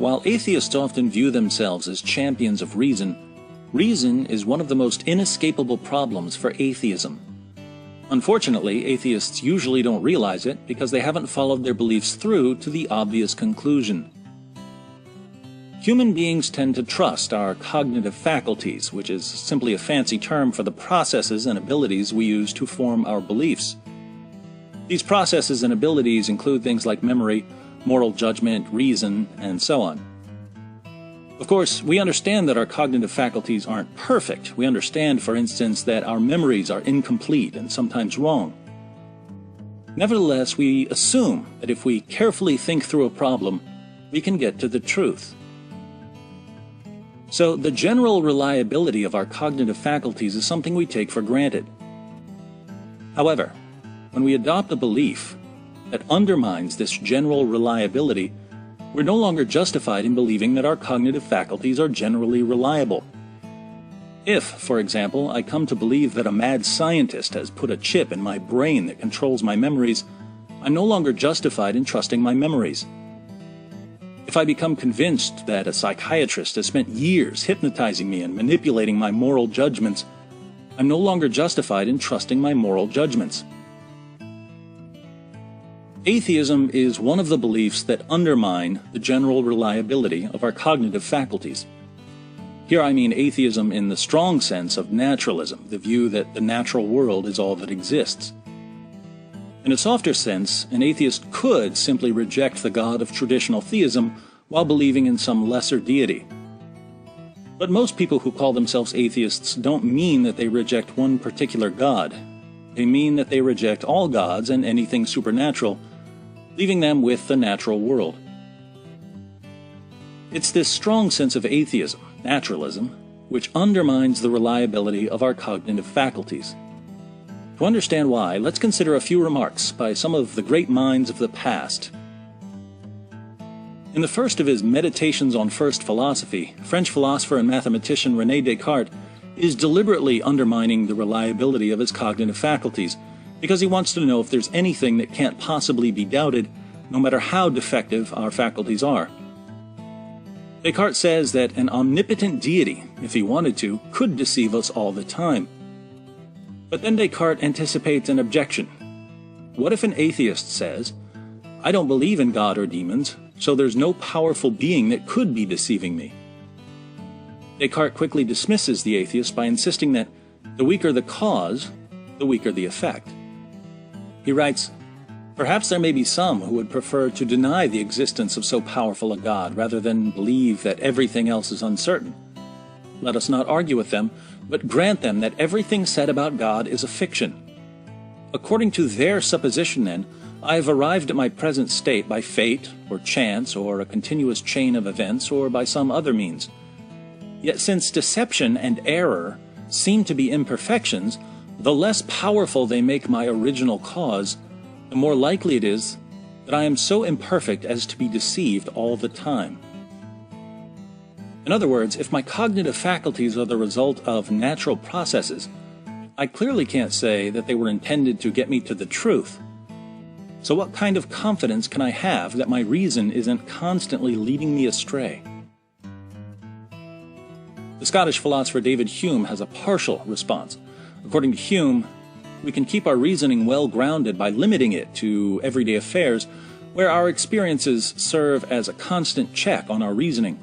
While atheists often view themselves as champions of reason, reason is one of the most inescapable problems for atheism. Unfortunately, atheists usually don't realize it because they haven't followed their beliefs through to the obvious conclusion. Human beings tend to trust our cognitive faculties, which is simply a fancy term for the processes and abilities we use to form our beliefs. These processes and abilities include things like memory, moral judgment, reason, and so on. Of course, we understand that our cognitive faculties aren't perfect. We understand, for instance, that our memories are incomplete and sometimes wrong. Nevertheless, we assume that if we carefully think through a problem, we can get to the truth. So, the general reliability of our cognitive faculties is something we take for granted. However, when we adopt a belief that undermines this general reliability, we're no longer justified in believing that our cognitive faculties are generally reliable. If, for example, I come to believe that a mad scientist has put a chip in my brain that controls my memories, I'm no longer justified in trusting my memories. If I become convinced that a psychiatrist has spent years hypnotizing me and manipulating my moral judgments, I'm no longer justified in trusting my moral judgments. Atheism is one of the beliefs that undermine the general reliability of our cognitive faculties. Here I mean atheism in the strong sense of naturalism, the view that the natural world is all that exists. In a softer sense, an atheist could simply reject the God of traditional theism while believing in some lesser deity. But most people who call themselves atheists don't mean that they reject one particular God. They mean that they reject all gods and anything supernatural, leaving them with the natural world. It's this strong sense of atheism, naturalism, which undermines the reliability of our cognitive faculties. To understand why, let's consider a few remarks by some of the great minds of the past. In the first of his Meditations on First Philosophy, French philosopher and mathematician René Descartes is deliberately undermining the reliability of his cognitive faculties because he wants to know if there's anything that can't possibly be doubted, no matter how defective our faculties are. Descartes says that an omnipotent deity, if he wanted to, could deceive us all the time. But then Descartes anticipates an objection. What if an atheist says, "I don't believe in God or demons, so there's no powerful being that could be deceiving me"? Descartes quickly dismisses the atheist by insisting that the weaker the cause, the weaker the effect. He writes, "Perhaps there may be some who would prefer to deny the existence of so powerful a God rather than believe that everything else is uncertain. Let us not argue with them, but grant them that everything said about God is a fiction. According to their supposition, then, I have arrived at my present state by fate, or chance, or a continuous chain of events, or by some other means. Yet since deception and error seem to be imperfections, the less powerful they make my original cause, the more likely it is that I am so imperfect as to be deceived all the time." In other words, if my cognitive faculties are the result of natural processes, I clearly can't say that they were intended to get me to the truth. So what kind of confidence can I have that my reason isn't constantly leading me astray? The Scottish philosopher David Hume has a partial response. According to Hume, we can keep our reasoning well grounded by limiting it to everyday affairs where our experiences serve as a constant check on our reasoning.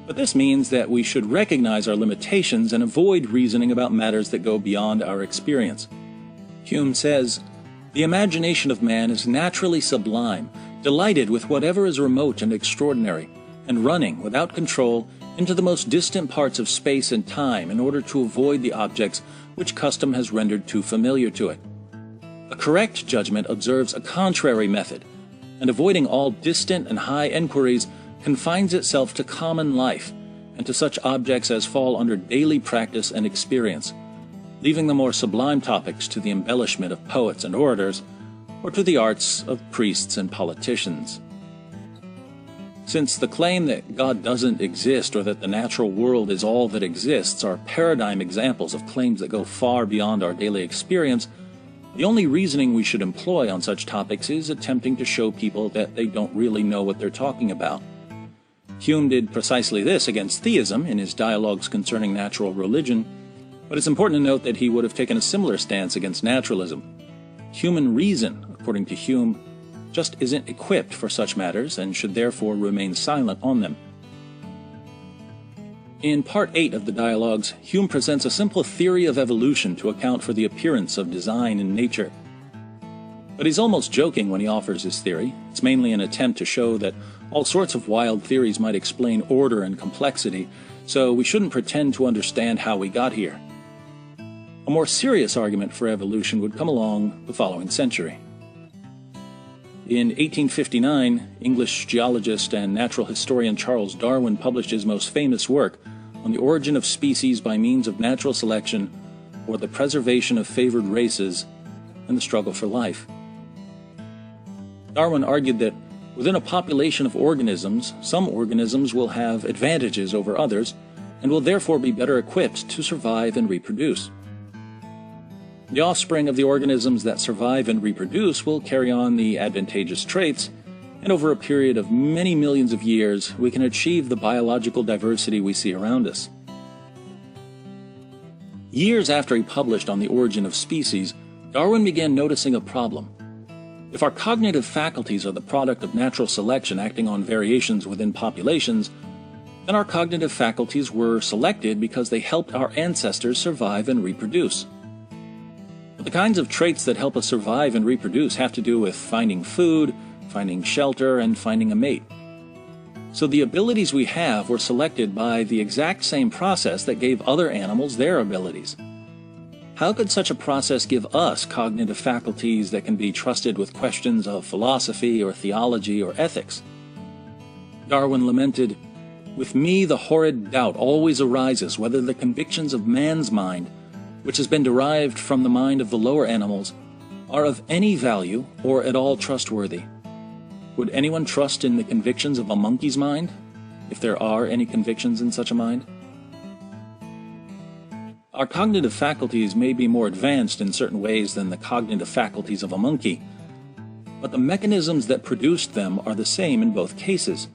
But this means that we should recognize our limitations and avoid reasoning about matters that go beyond our experience. Hume says, "The imagination of man is naturally sublime, delighted with whatever is remote and extraordinary, and running, without control, into the most distant parts of space and time in order to avoid the objects which custom has rendered too familiar to it. A correct judgment observes a contrary method, and avoiding all distant and high enquiries, confines itself to common life and to such objects as fall under daily practice and experience, leaving the more sublime topics to the embellishment of poets and orators, or to the arts of priests and politicians." Since the claim that God doesn't exist or that the natural world is all that exists are paradigm examples of claims that go far beyond our daily experience, the only reasoning we should employ on such topics is attempting to show people that they don't really know what they're talking about. Hume did precisely this against theism in his dialogues concerning natural religion, but it's important to note that he would have taken a similar stance against naturalism. Human reason, according to Hume, just isn't equipped for such matters and should therefore remain silent on them. In Part 8 of the Dialogues, Hume presents a simple theory of evolution to account for the appearance of design in nature. But he's almost joking when he offers his theory. It's mainly an attempt to show that all sorts of wild theories might explain order and complexity, so we shouldn't pretend to understand how we got here. A more serious argument for evolution would come along the following century. In 1859, English geologist and natural historian Charles Darwin published his most famous work on the origin of species by means of natural selection, or the preservation of favored races, and the struggle for life. Darwin argued that within a population of organisms, some organisms will have advantages over others, and will therefore be better equipped to survive and reproduce. The offspring of the organisms that survive and reproduce will carry on the advantageous traits, and over a period of many millions of years, we can achieve the biological diversity we see around us. Years after he published on the origin of species, Darwin began noticing a problem. If our cognitive faculties are the product of natural selection acting on variations within populations, then our cognitive faculties were selected because they helped our ancestors survive and reproduce. But the kinds of traits that help us survive and reproduce have to do with finding food, finding shelter, and finding a mate. So the abilities we have were selected by the exact same process that gave other animals their abilities. How could such a process give us cognitive faculties that can be trusted with questions of philosophy or theology or ethics? Darwin lamented, "With me the horrid doubt always arises whether the convictions of man's mind, which has been derived from the mind of the lower animals, are of any value or at all trustworthy. Would anyone trust in the convictions of a monkey's mind, if there are any convictions in such a mind?" Our cognitive faculties may be more advanced in certain ways than the cognitive faculties of a monkey, but the mechanisms that produced them are the same in both cases.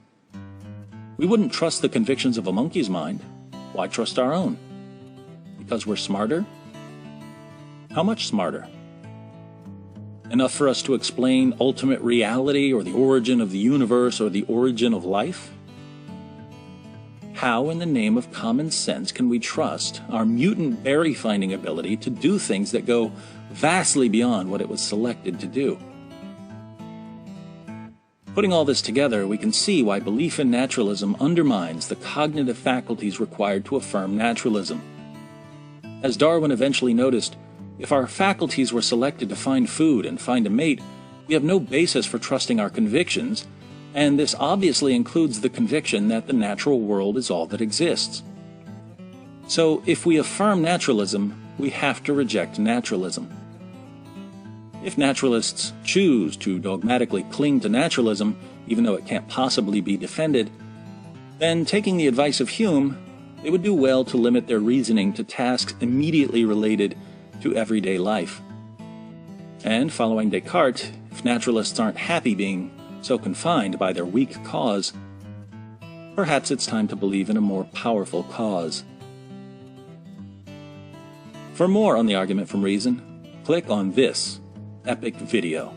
We wouldn't trust the convictions of a monkey's mind. Why trust our own? Because we're smarter? How much smarter? Enough for us to explain ultimate reality or the origin of the universe or the origin of life? How in the name of common sense can we trust our mutant berry-finding ability to do things that go vastly beyond what it was selected to do? Putting all this together, we can see why belief in naturalism undermines the cognitive faculties required to affirm naturalism. As Darwin eventually noticed, if our faculties were selected to find food and find a mate, we have no basis for trusting our convictions, and this obviously includes the conviction that the natural world is all that exists. So, if we affirm naturalism, we have to reject naturalism. If naturalists choose to dogmatically cling to naturalism, even though it can't possibly be defended, then taking the advice of Hume, they would do well to limit their reasoning to tasks immediately related to everyday life. And following Descartes, if naturalists aren't happy being so confined by their weak cause, perhaps it's time to believe in a more powerful cause. For more on the argument from reason, click on this epic video.